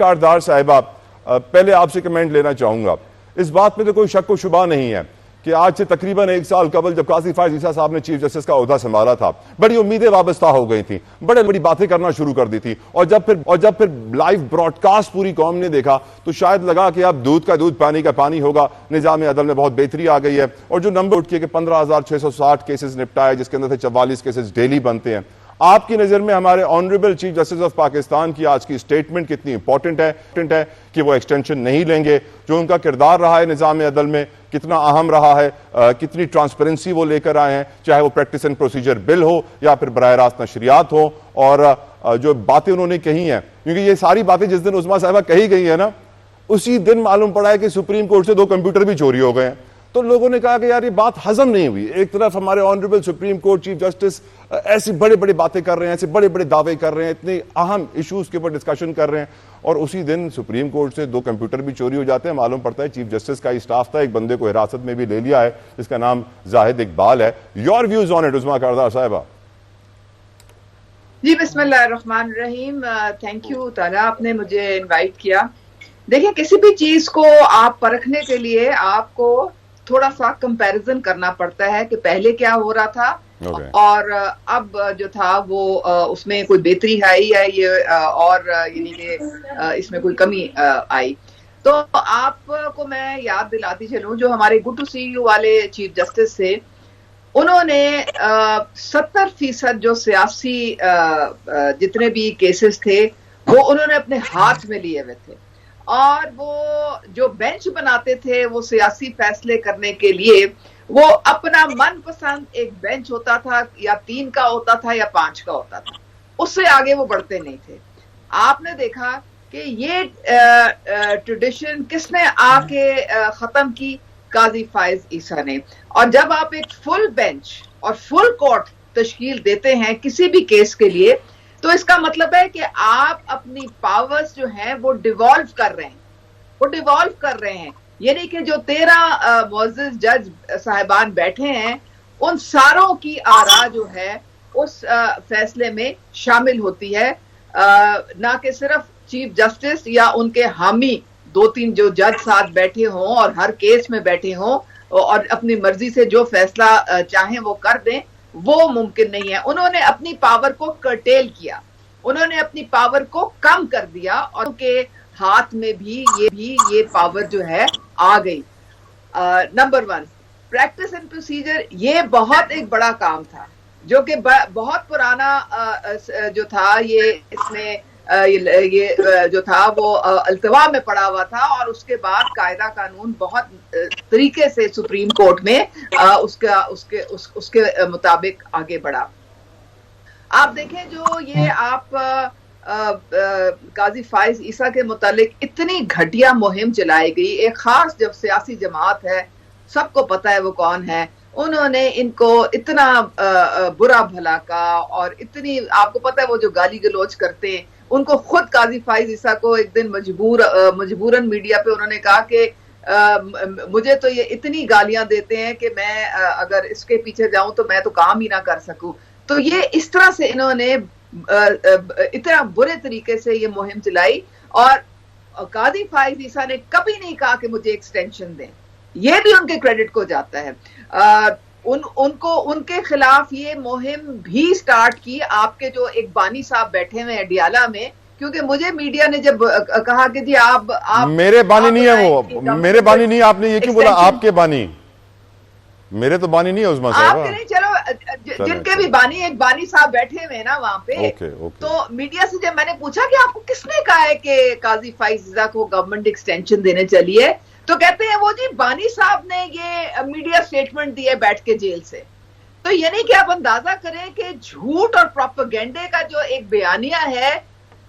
کاردار صاحبہ پہلے آپ سے کمنٹ لینا چاہوں گا. اس بات میں تو کوئی شک و شبہ نہیں ہے کہ آج سے تقریباً 1 سال قبل جب قاضی فائز عیسیٰ صاحب نے چیف جسٹس کا عہدہ سنبھالا تھا بڑی امیدیں وابستہ ہو گئی تھیں, بڑی باتیں کرنا شروع کر دی تھی, اور جب پھر لائیو براڈ کاسٹ پوری قوم نے دیکھا تو شاید لگا کہ اب دودھ کا دودھ پانی کا پانی ہوگا, نظام عدل میں بہت بہتری آ گئی ہے. اور جو نمبر اٹھ کے کہ 15,660 کیسز نپٹائے جس کے اندر سے 44 کیسز ڈیلی بنتے ہیں, آپ کی نظر میں ہمارے honourable chief justice of Pakistan کی آج کی سٹیٹمنٹ کتنی امپورٹنٹ ہے کہ وہ ایکسٹینشن نہیں لیں گے؟ جو ان کا کردار رہا ہے نظام عدل میں کتنا اہم رہا ہے, کتنی ٹرانسپیرنسی وہ لے کر آئے ہیں, چاہے وہ پریکٹس اینڈ پروسیجر بل ہو یا پھر براہ راست نشریات ہو, اور جو باتیں انہوں نے کہی ہیں, کیونکہ یہ ساری باتیں جس دن عظمیٰ صاحبہ کہی گئی ہیں نا اسی دن معلوم پڑا ہے کہ سپریم کورٹ سے 2 کمپیوٹر بھی چوری ہو گئے ہیں. تو لوگوں نے کہا کہ یار یہ بات ہضم نہیں ہوئی. ایک طرف ہمارے honourable supreme court chief justice ایسی بڑی باتیں کر رہے ہیں, ایسے بڑے دعوے کر رہے ہیں, اتنے اہم ایشوز کے اوپر ڈسکشن کر رہے ہیں, اور اسی دن سپریم کورٹ سے 2 کمپیوٹر بھی چوری ہو جاتے ہیں. معلوم پڑتا ہے چیف جسٹس کا ہی اسٹاف تھا, ایک بندے کو حراست میں بھی لے لیا ہے جس کا نام زاہد اقبال ہے. یور ویوز آن اٹ عظمیٰ کاردار صاحبہ؟ جی بسم اللہ الرحمن الرحیم. تھینک یو تعالیٰ آپ نے مجھے انوائٹ کیا. دیکھیں کسی بھی چیز کو آپ پرکھنے کے لیے آپ کو تھوڑا سا کمپیریزن کرنا پڑتا ہے کہ پہلے کیا ہو رہا تھا اور اب جو تھا وہ اس میں کوئی بہتری آئی ہے اور یعنی کہ اس میں کوئی کمی آئی. تو آپ کو میں یاد دلاتی چلوں جو ہمارے گٹو سی یو والے چیف جسٹس تھے انہوں نے 70% جو سیاسی جتنے بھی کیسز تھے وہ انہوں نے اپنے ہاتھ میں لیے ہوئے تھے, اور وہ جو بینچ بناتے تھے وہ سیاسی فیصلے کرنے کے لیے وہ اپنا من پسند ایک بینچ ہوتا تھا, یا 3 کا ہوتا تھا یا 5 کا ہوتا تھا, اس سے آگے وہ بڑھتے نہیں تھے. آپ نے دیکھا کہ یہ ٹریڈیشن کس نے آ کے ختم کی؟ قاضی فائز عیسیٰ نے. اور جب آپ ایک فل بینچ اور فل کورٹ تشکیل دیتے ہیں کسی بھی کیس کے لیے تو اس کا مطلب ہے کہ آپ اپنی پاورز جو ہیں وہ ڈیوالو کر رہے ہیں, یعنی کہ جو 13 معزز جج صاحبان بیٹھے ہیں ان ساروں کی آراء جو ہے اس فیصلے میں شامل ہوتی ہے, نہ کہ صرف چیف جسٹس یا ان کے حامی 2-3 جو جج ساتھ بیٹھے ہوں اور ہر کیس میں بیٹھے ہوں اور اپنی مرضی سے جو فیصلہ چاہیں وہ کر دیں, وہ ممکن نہیں ہے. انہوں نے اپنی پاور کو کرٹیل کیا, انہوں نے اپنی پاور کو کم کر دیا, اور ان کے ہاتھ میں بھی یہ پاور جو ہے آ گئی. نمبر 1 پریکٹس اینڈ پروسیجر, یہ بہت ایک بڑا کام تھا جو کہ بہت پرانا جو تھا, یہ اس میں یہ جو تھا وہ التوا میں پڑا ہوا تھا, اور اس کے بعد قاعدہ قانون بہت طریقے سے سپریم کورٹ میں اس کے مطابق آگے بڑھا. آپ دیکھیں جو یہ آپ قاضی فائز عیسیٰ کے متعلق اتنی گھٹیا مہم چلائی گئی, ایک خاص جب سیاسی جماعت ہے سب کو پتا ہے وہ کون ہے, انہوں نے ان کو اتنا برا بھلا کا, اور اتنی آپ کو پتا ہے وہ جو گالی گلوچ کرتے ہیں ان کو خود قاضی فائز عیسیٰ کو ایک دن مجبوراً میڈیا پہ انہوں نے کہا کہ مجھے تو یہ اتنی گالیاں دیتے ہیں کہ میں اگر اس کے پیچھے جاؤں تو میں تو کام ہی نہ کر سکوں. تو یہ اس طرح سے انہوں نے اتنا برے طریقے سے یہ مہم چلائی, اور قاضی فائز عیسیٰ نے کبھی نہیں کہا کہ مجھے ایکسٹینشن دیں, یہ بھی ان کے کریڈٹ کو جاتا ہے. ان کے خلاف یہ مہم بھی سٹارٹ کی آپ کے جو ایک بانی صاحب بیٹھے ہوئے ہیں ڈیالہ میں, کیونکہ مجھے میڈیا نے جب کہا کہ جی آپ میرے بانی نہیں ہے, وہ میرے بانی نہیں, آپ نے یہ کیوں بولا آپ کے بانی؟ میرے تو بانی نہیں ہے عظمیٰ صاحبہ. آپ کے نہیں, چلو جن کے بھی بانی, ایک بانی صاحب بیٹھے ہوئے نا وہاں پہ. تو میڈیا سے جب میں نے پوچھا کہ آپ کو کس نے کہا ہے کہ قاضی فائز عیسیٰ کو گورنمنٹ ایکسٹینشن دینے چلیے, تو کہتے ہیں وہ جی بانی صاحب نے یہ میڈیا سٹیٹمنٹ دی ہے بیٹھ کے جیل سے. تو یعنی کہ آپ اندازہ کریں کہ جھوٹ اور پروپیگنڈے کا جو ایک بیانیہ ہے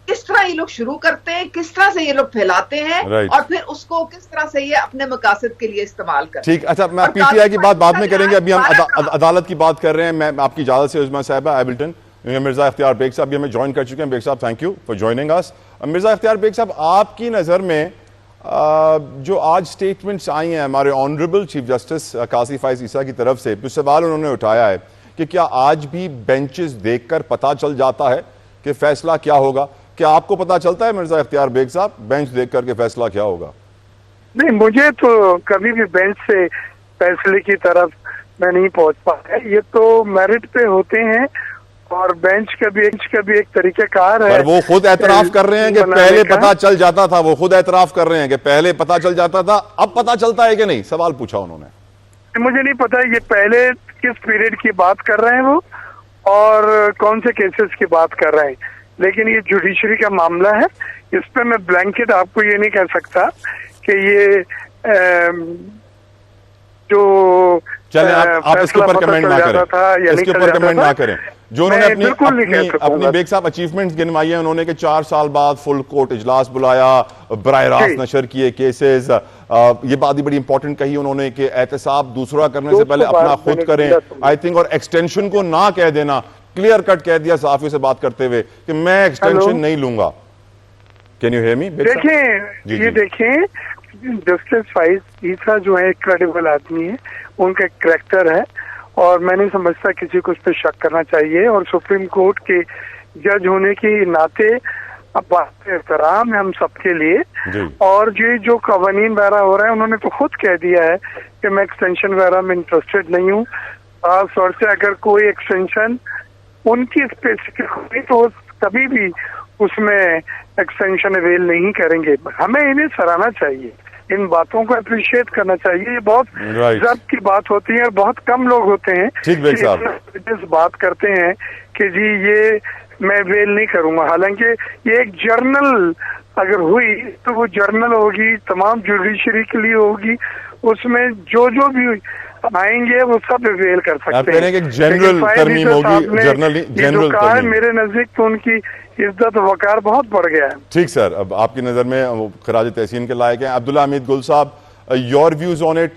کس طرح یہ لوگ شروع کرتے ہیں, کس طرح سے یہ لوگ پھیلاتے ہیں, اور پھر اس کو کس طرح سے یہ اپنے مقاصد کے لیے استعمال کرتے ہیں. ٹھیک, اچھا میں پی ٹی آئی کی بات بعد میں کریں گے, ابھی ہم عدالت کی بات کر رہے ہیں. میں آپ کی اجازت سے عظمیٰ صاحبہ ایبلٹن, مرزا اختیار بیگ صاحب بھی ہمیں جوائن کر چکے ہیں. بیگ صاحب تھینک یو فار جوائننگ اس. مرزا اختیار بیگ صاحب, آپ کی نظر میں جو آج سٹیٹمنٹس آئی ہیں ہمارے آنریبل چیف جسٹس قاضی فائز عیسیٰ کی طرف سے, جو سوال انہوں نے اٹھایا ہے کہ کیا آج بھی بینچز دیکھ کر پتہ چل جاتا ہے کہ فیصلہ کیا ہوگا؟ کیا آپ کو پتا چلتا ہے مرزا اختیار بیگ صاحب بینچ دیکھ کر کے فیصلہ کیا ہوگا؟ نہیں، مجھے تو کبھی بھی بینچ سے فیصلے کی طرف میں نہیں پہنچ پایا. یہ تو میرٹ پہ ہوتے ہیں اور بینچ کا بھی ایک طریقہ کار ہے. پر وہ خود اعتراف کر رہے ہیں کہ پہلے پتا چل جاتا تھا. وہ خود اعتراف کر رہے ہیں کہ پہلے پتا چل جاتا تھا, اب پتا چلتا ہے کہ نہیں؟ سوال پوچھا انہوں نے. مجھے نہیں پتا یہ پہلے کس پیریڈ کی بات کر رہے ہیں وہ اور کون سے کیسز کی بات کر رہے ہیں, لیکن یہ جوڈیشری کا معاملہ ہے. اس پہ میں بلینکٹ آپ کو یہ نہیں کہہ سکتا کہ یہ جو چلیں آپ اس کے اوپر کمنٹ نہ کریں, اس کے اوپر کمنٹ نہ کریں. جو انہوں نے اپنی بیگ صاحب اچیومنٹس گنوائی ہیں, انہوں نے کہ 4 سال بعد فل کورٹ اجلاس بلایا, براہ راست نشر کیے کیسز. یہ بات بھی بڑی امپورٹنٹ کہی انہوں نے کہ احتساب دوسرا کرنے سے پہلے اپنا خود کریں, آئی تھنک, اور ایکسٹینشن کو نہ کہہ دینا. کلیئر کٹ کہہ دیا صحافی سے بات کرتے ہوئے کہ میں ایکسٹینشن نہیں لوں گا. Can you hear me? دیکھیں, یہ دیکھیں, جسٹس فائز عیسیٰ جو ہے ایک کریڈیبل آدمی ہے, ان کا ایک کریکٹر ہے اور میں نہیں سمجھتا کسی کو اس پہ شک کرنا چاہیے. اور سپریم کورٹ کے جج ہونے کے ناطے اب بات احترام ہے ہم سب کے لیے. اور یہ جو قوانین وغیرہ ہو رہے ہیں انہوں نے تو خود کہہ دیا ہے کہ میں ایکسٹینشن وغیرہ میں انٹرسٹڈ نہیں ہوں. خاص طور سے اگر کوئی ایکسٹینشن ان کی اسپیسیفک ہوئی تو کبھی بھی اس میں ایکسٹینشن اویل نہیں کریں گے. ہمیں انہیں سراہنا چاہیے, ان باتوں کو اپریشیٹ کرنا چاہیے. یہ بہت ضبط کی بات ہوتی ہے اور بہت کم لوگ ہوتے ہیں جس بات کرتے ہیں کہ جی یہ میں ویل نہیں کروں گا. حالانکہ یہ ایک جرنل اگر ہوئی تو وہ جرنل ہوگی, تمام جوڈیشری کے لیے ہوگی, اس میں جو بھی آئیں گے وہ سب اویل کر سکتے ہیں. میرے نزدیک تو ان کی عزت و وقار بہت بڑھ گیا ہے. ٹھیک سر, اب آپ کی نظر میں خراج تحسین کے لائق ہیں. عبداللہ حمید گل صاحب, یور ویوز آن اٹ.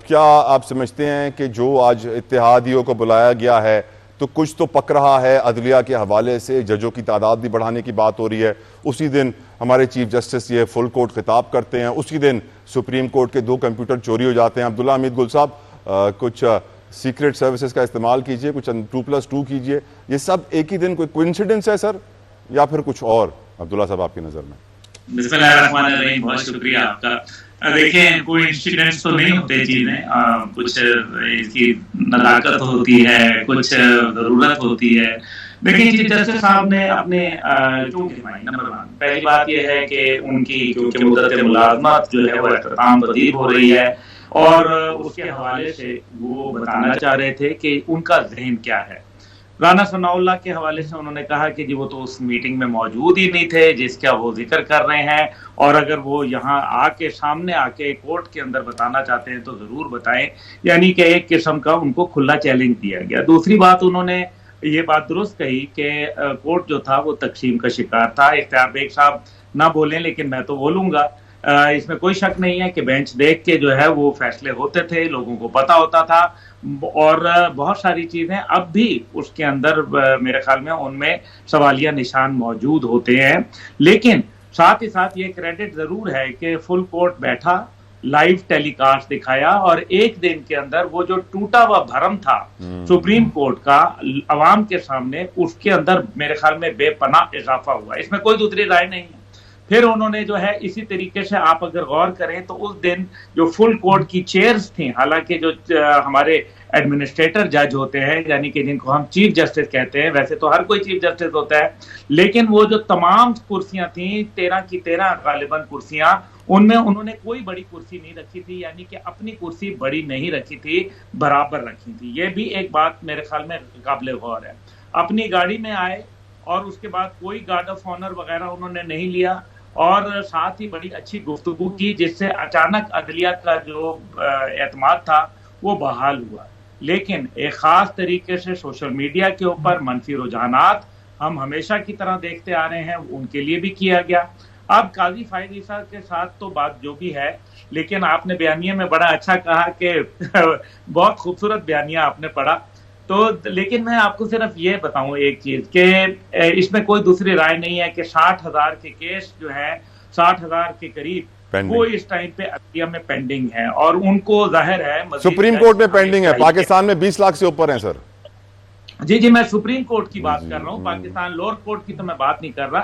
کیا آپ سمجھتے ہیں کہ جو آج اتحادیوں کو بلایا گیا ہے تو کچھ تو پک رہا ہے عدلیہ کے حوالے سے, ججوں کی تعداد بھی بڑھانے کی بات ہو رہی ہے, اسی دن ہمارے چیف جسٹس یہ فل کورٹ خطاب کرتے ہیں, اسی دن سپریم کورٹ کے 2 کمپیوٹر چوری ہو جاتے ہیں. عبداللہ حمید گل صاحب, کچھ سیکرٹ سروسز کا استعمال کیجئے, کچھ 2+2 کیجئے, یہ سب ایک ہی دن کوئی کوئنسیڈنس ہے سر یا پھر کچھ اور؟ عبداللہ صاحب آپ کی نظر میں. بسم اللہ الرحمن الرحیم, بہت شکریہ آپ کا. دیکھیں, کوئی انسیڈنٹس تو نہیں ہوتے چیزیں, کچھ اس کی نزاکت ہوتی ہے, کچھ ضرورت ہوتی ہے. دیکھیں, چیف جسٹس صاحب نے اپنے نمبر 1 پہلی بات یہ ہے کہ ان کی کیونکہ مدت ملازمت جو ہے وہ اختتام پذیر ہو رہی ہے اور اس کے حوالے سے وہ بتانا چاہ رہے تھے کہ ان کا ذہن کیا ہے. رانا ثناء اللہ کے حوالے سے انہوں نے کہا کہ جی وہ تو اس میٹنگ میں موجود ہی نہیں تھے جس کا وہ ذکر کر رہے ہیں, اور اگر وہ یہاں سامنے آ کے کورٹ کے اندر بتانا چاہتے ہیں تو ضرور بتائیں. یعنی کہ ایک قسم کا ان کو کھلا چیلنج دیا گیا. دوسری بات, انہوں نے یہ بات درست کہی کہ کورٹ جو تھا وہ تقسیم کا شکار تھا. اختیار بیگ صاحب نہ بولیں لیکن میں تو بولوں گا. اس میں کوئی شک نہیں ہے کہ بینچ دیکھ کے جو ہے وہ فیصلے ہوتے تھے, لوگوں کو پتا ہوتا تھا, اور بہت ساری چیزیں اب بھی اس کے اندر میرے خیال میں ان میں سوالیہ نشان موجود ہوتے ہیں. لیکن ساتھ ہی ساتھ یہ کریڈٹ ضرور ہے کہ فل کورٹ بیٹھا, لائیو ٹیلی کاسٹ دکھایا, اور ایک دن کے اندر وہ جو ٹوٹا ہوا بھرم تھا سپریم کورٹ کا عوام کے سامنے, اس کے اندر میرے خیال میں بے پناہ اضافہ ہوا. اس میں کوئی دوسری رائے نہیں ہے. پھر انہوں نے جو ہے اسی طریقے سے آپ اگر غور کریں تو اس دن جو فل کورٹ کی چیئرز تھیں, حالانکہ جو ہمارے ایڈمنسٹریٹر جج ہوتے ہیں یعنی کہ جن کو ہم چیف جسٹس کہتے ہیں, ویسے تو ہر کوئی چیف جسٹس ہوتا ہے, لیکن وہ جو تمام کرسیاں تھیں 13 کی 13 غالباً کرسیاں, ان میں انہوں نے کوئی بڑی کرسی نہیں رکھی تھی, یعنی کہ اپنی کرسی بڑی نہیں رکھی تھی, برابر رکھی تھی. یہ بھی ایک بات میرے خیال میں قابل غور ہے. اپنی گاڑی میں آئے اور اس کے بعد کوئی گارڈ آف آنر وغیرہ انہوں نے نہیں لیا, اور ساتھ ہی بڑی اچھی گفتگو کی جس سے اچانک عدلیہ کا جو اعتماد تھا وہ بحال ہوا. لیکن ایک خاص طریقے سے سوشل میڈیا کے اوپر منفی رجحانات ہم ہمیشہ کی طرح دیکھتے آ رہے ہیں, ان کے لیے بھی کیا گیا. اب قاضی فائز عیسیٰ کے ساتھ تو بات جو بھی ہے, لیکن آپ نے بیانیے میں بڑا اچھا کہا کہ بہت خوبصورت بیانیہ آپ نے پڑھا. تو لیکن میں آپ کو صرف یہ بتاؤں ایک چیز کہ اس میں کوئی دوسری رائے نہیں ہے کہ 60,000 کے کیس جو ہے 60,000 کے قریب وہ اس ٹائم پہ عدلیہ میں پینڈنگ ہے, اور ان کو ظاہر ہے سپریم کورٹ میں پینڈنگ ہے. پاکستان میں 20 لاکھ سے اوپر ہیں سر. جی میں سپریم کورٹ کی بات کر رہا ہوں, پاکستان لوور کورٹ کی تو میں بات نہیں کر رہا.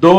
2